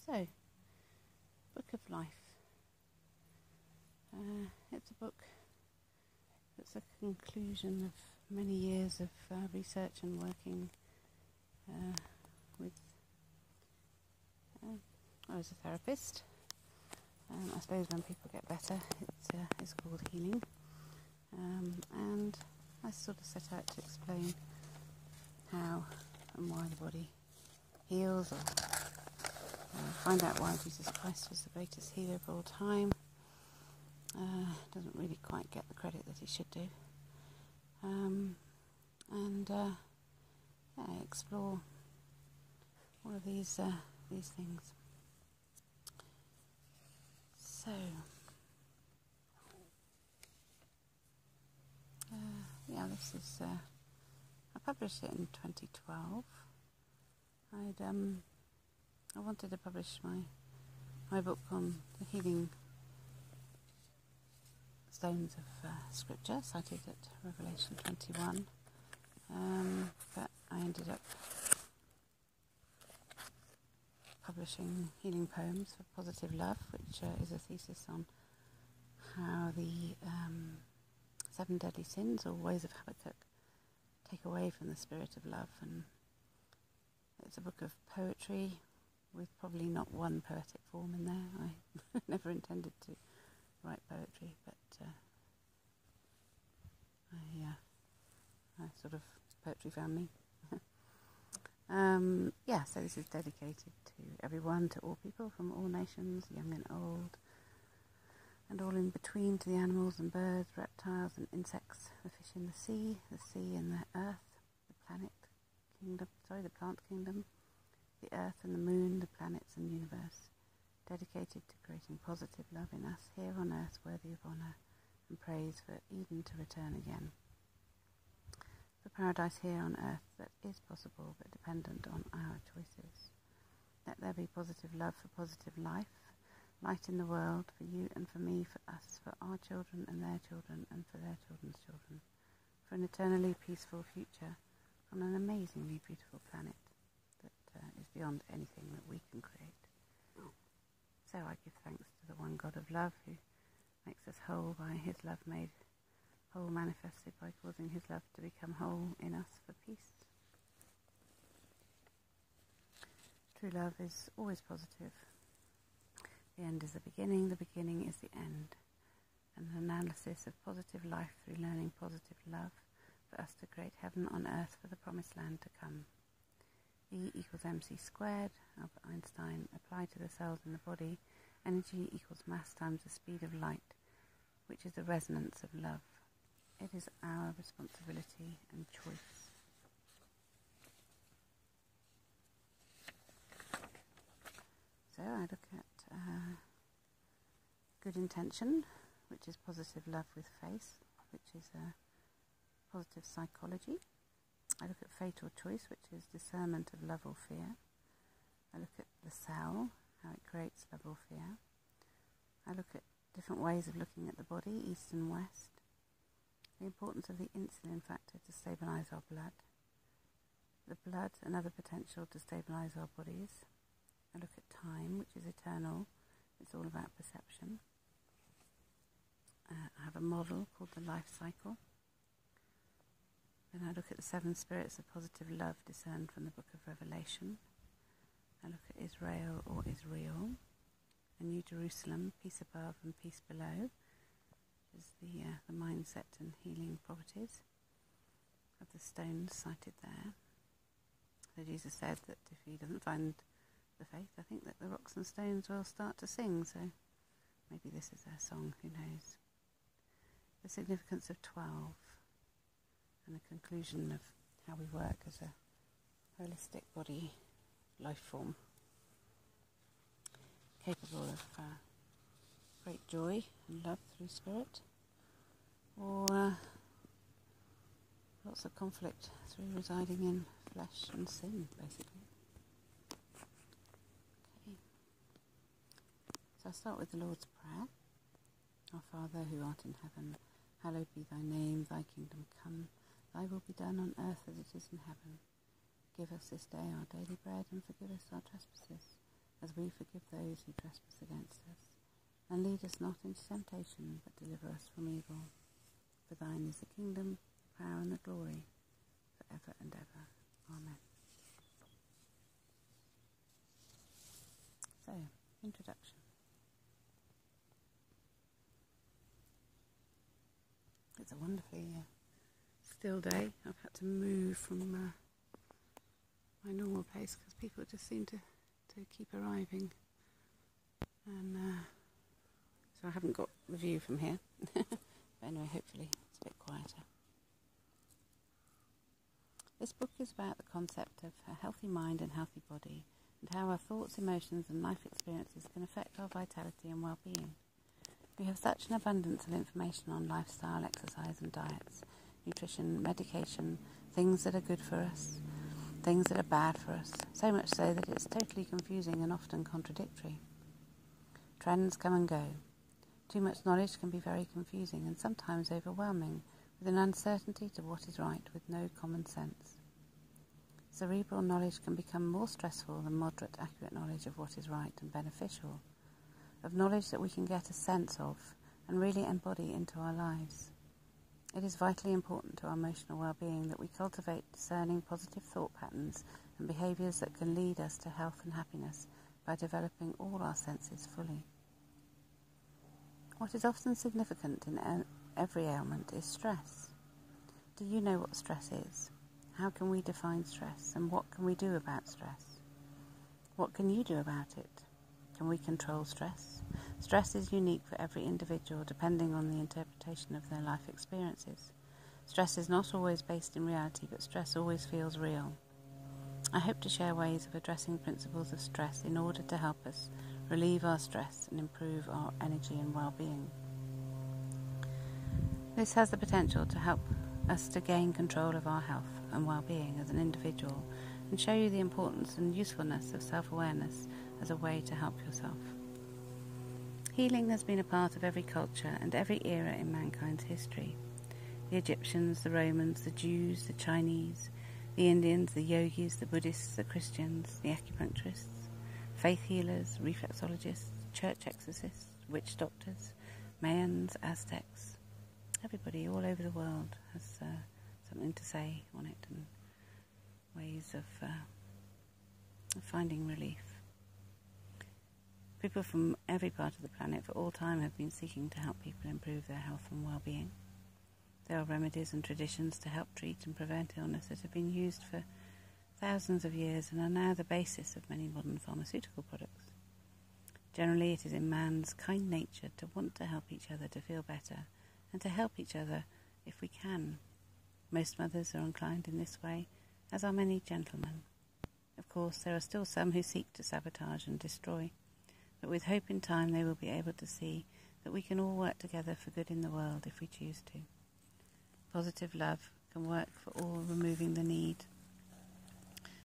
So, Book of Life. It's a book that's a conclusion of many years of research and working with as a therapist. I suppose when people get better, it's called healing. And I sort of set out to explain how and why the body heals, or find out why Jesus Christ was the greatest healer of all time. Doesn't really quite get the credit that he should do. Explore all of these things. So, this is. I published it in 2012. I wanted to publish my book on the healing stones of Scripture, cited at Revelation 21, but I ended up publishing Healing Poems for Positive Love, which is a thesis on how the 7 deadly sins, or ways of Habakkuk, take away from the spirit of love. And it's a book of poetry with probably not one poetic form in there. I never intended to write poetry, but I sort of, poetry found me. So this is dedicated to everyone, to all people from all nations, young and old, and all in between, to the animals and birds, reptiles and insects, the fish in the sea and the earth, the plant kingdom, the earth and the moon, the planets and universe, dedicated to creating positive love in us here on earth, worthy of honour and praise, for Eden to return again. For paradise here on earth that is possible but dependent on our choices. Let there be positive love for positive life, light in the world, for you and for me, for us, for our children and their children and for their children's children, for an eternally peaceful future on an amazingly beautiful planet that is beyond anything that we can create. So I give thanks to the one God of love, who makes us whole by his love made whole, manifested by causing his love to become whole in us for peace. True love is always positive. The end is the beginning is the end. And an analysis of positive life through learning positive love for us to create heaven on earth for the promised land to come. E equals mc squared, Albert Einstein, applied to the cells in the body. Energy equals mass times the speed of light, which is the resonance of love. It is our responsibility and choice. So I look at good intention, which is positive love with faith, which is positive psychology. I look at fatal choice, which is discernment of love or fear. I look at the cell, how it creates love or fear. I look at different ways of looking at the body, east and west. The importance of the insulin factor to stabilise our blood. The blood, another potential to stabilise our bodies. I look at time, which is eternal. It's all about perception. I have a model called the life cycle. Then I look at the 7 spirits of positive love discerned from the book of Revelation. I look at Israel, or Israel, a New Jerusalem, peace above and peace below, which is the mindset and healing properties of the stones cited there. So Jesus said that if he doesn't find the faith, I think that the rocks and stones will start to sing, so maybe this is their song, who knows. The significance of 12, and the conclusion of how we work as a holistic body life form, capable of great joy and love through spirit, or lots of conflict through residing in flesh and sin, basically. Okay. So I start with the Lord's Prayer. Our Father, who art in heaven, hallowed be thy name, thy kingdom come, thy will be done on earth as it is in heaven. Give us this day our daily bread, and forgive us our trespasses, as we forgive those who trespass against us. And lead us not into temptation, but deliver us from evil. For thine is the kingdom, the power and the glory, for ever and ever. Amen. So, introduction. It's a wonderfully still day. I've had to move from my normal place because people just seem to keep arriving. And so I haven't got the view from here. But anyway, hopefully it's a bit quieter. This book is about the concept of a healthy mind and healthy body, and how our thoughts, emotions and life experiences can affect our vitality and well-being. We have such an abundance of information on lifestyle, exercise and diets, nutrition, medication, things that are good for us, things that are bad for us, so much so that it's totally confusing and often contradictory. Trends come and go. Too much knowledge can be very confusing and sometimes overwhelming, with an uncertainty to what is right with no common sense. Cerebral knowledge can become more stressful than moderate, accurate knowledge of what is right and beneficial, of knowledge that we can get a sense of and really embody into our lives. It is vitally important to our emotional well-being that we cultivate discerning positive thought patterns and behaviours that can lead us to health and happiness by developing all our senses fully. What is often significant in every ailment is stress. Do you know what stress is? How can we define stress, and what can we do about stress? What can you do about it? Can we control stress? Stress is unique for every individual depending on the interpretation of their life experiences. Stress is not always based in reality, but stress always feels real. I hope to share ways of addressing principles of stress in order to help us relieve our stress and improve our energy and well-being. This has the potential to help us to gain control of our health and well-being as an individual, and show you the importance and usefulness of self-awareness as a way to help yourself. Healing has been a part of every culture and every era in mankind's history. The Egyptians, the Romans, the Jews, the Chinese, the Indians, the yogis, the Buddhists, the Christians, the acupuncturists, faith healers, reflexologists, church exorcists, witch doctors, Mayans, Aztecs. Everybody all over the world has something to say on it and ways of finding relief. People from every part of the planet for all time have been seeking to help people improve their health and well-being. There are remedies and traditions to help treat and prevent illness that have been used for thousands of years and are now the basis of many modern pharmaceutical products. Generally, it is in man's kind nature to want to help each other to feel better and to help each other if we can. Most mothers are inclined in this way, as are many gentlemen. Of course, there are still some who seek to sabotage and destroy, but with hope in time they will be able to see that we can all work together for good in the world if we choose to. Positive love can work for all, removing the need